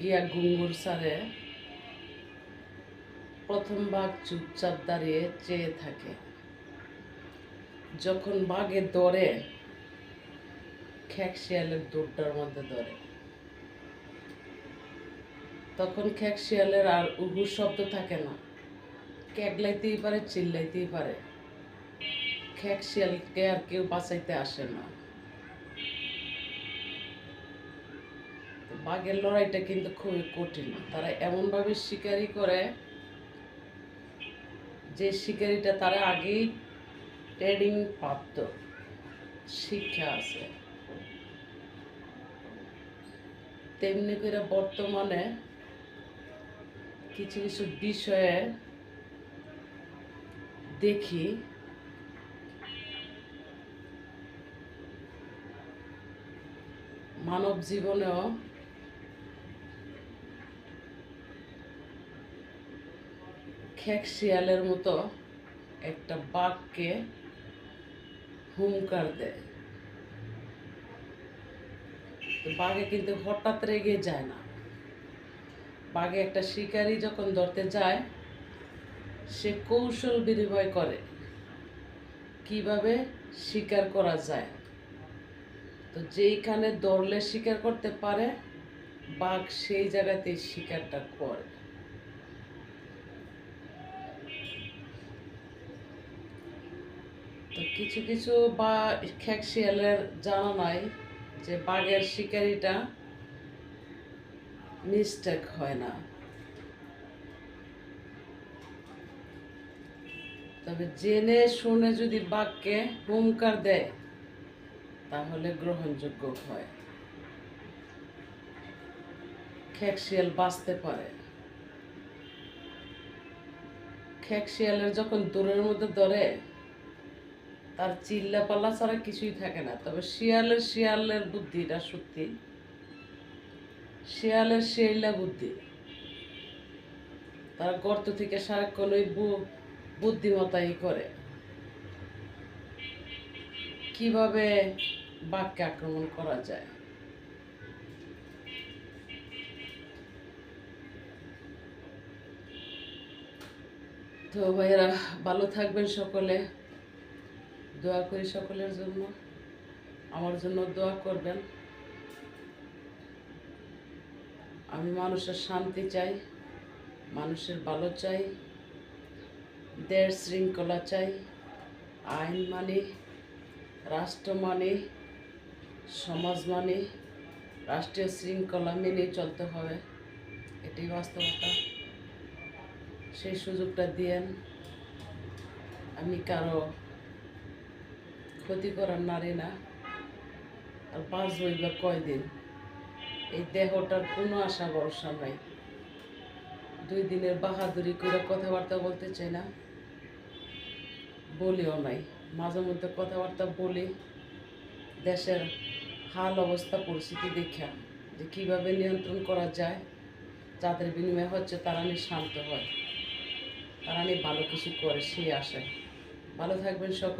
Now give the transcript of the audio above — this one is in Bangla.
গিয়া ঘুঙুর ছাড়ে প্রথম বাঘ চুপচাপ দাঁড়িয়ে চেয়ে থাকে। যখন বাঘে দৌড়ে খেক শিয়ালের দৌড়টার মধ্যে ধরে, তখন খেক শিয়ালের আর উহু শব্দ থাকে না। ক্যাগলাইতেই পারে, চিল্লাইতেই পারে, খেক শিয়ালকে আর কেউ বাঁচাইতে আসে না। বাঘের লড়াইটা কিন্তু খুবই কঠিন। তারা এমনভাবে শিকারি করে যে শিকারিটা তারা আগেই ট্রেনিং প্রাপ্ত, শিক্ষা আছে। তেমনি করে বর্তমানে কিছু কিছু বিষয়ে দেখি মানব জীবনেও খেক শিয়ালের মতো একটা বাঘকে হুঙ্কার দেয়। তো বাঘে কিন্তু হঠাৎ রেগে যায় না। বাঘে একটা শিকারি যখন ধরতে যায়, সে কৌশল বিনিময় করে কিভাবে শিকার করা যায়। তো যেইখানে ধরলে শিকার করতে পারে, বাঘ সেই জায়গাতেই শিকারটা করে। তো কিছু কিছু বা খেক শিয়ালের জানা নাই যে বাঘের শিকারিটা মিস্টেক হয় না। তবে জেনে শুনে যদি বাঘকে হুঙ্কার দেয় তাহলে গ্রহণযোগ্য হয়, খেক শিয়াল বাঁচতে পারে। খেক শিয়ালের যখন দূরের মধ্যে ধরে, তার চিল্লা পাল্লা ছাড়া কিছুই থাকে না। তবে শিয়ালের বুদ্ধিটা সত্যি, শিয়ালের সেইলা বুদ্ধি। তারা গর্ত থেকে সারাক্ষণ ওই বুদ্ধিমত্তাই করে কিভাবে বাঘকে আক্রমণ করা যায়। তো ভাইয়েরা, ভালো থাকবেন সকলে। দোয়া করি সকলের জন্য, আমার জন্য দোয়া করবেন। আমি মানুষের শান্তি চাই, মানুষের ভালো চাই, দেশ শৃঙ্খলা চাই, আইন মানি, রাষ্ট্র মানি, সমাজ মানি, রাষ্ট্রীয় শৃঙ্খলা মেনে চলতে হবে। এটাই বাস্তবতা। সেই সুযোগটা দিয়েন। আমি কারো ক্ষতি করার নারী না। আর বাঁচবই বা কয়দিন? এই দেহটার কোনো আশা ভরসা নাই। 2 দিনের বাহাদুরি করে কথাবার্তা বলতে চাই না, বলিও নাই। মাঝে মধ্যে কথাবার্তা বলি দেশের হাল অবস্থা পরিস্থিতি দেখা, যে কীভাবে নিয়ন্ত্রণ করা যায়। যাদের বিনিময় হচ্ছে তারা নিয়ে শান্ত হয়, তারা নিয়ে ভালো কিছু করে, সেই আশায়। ভালো থাকবেন সকলে।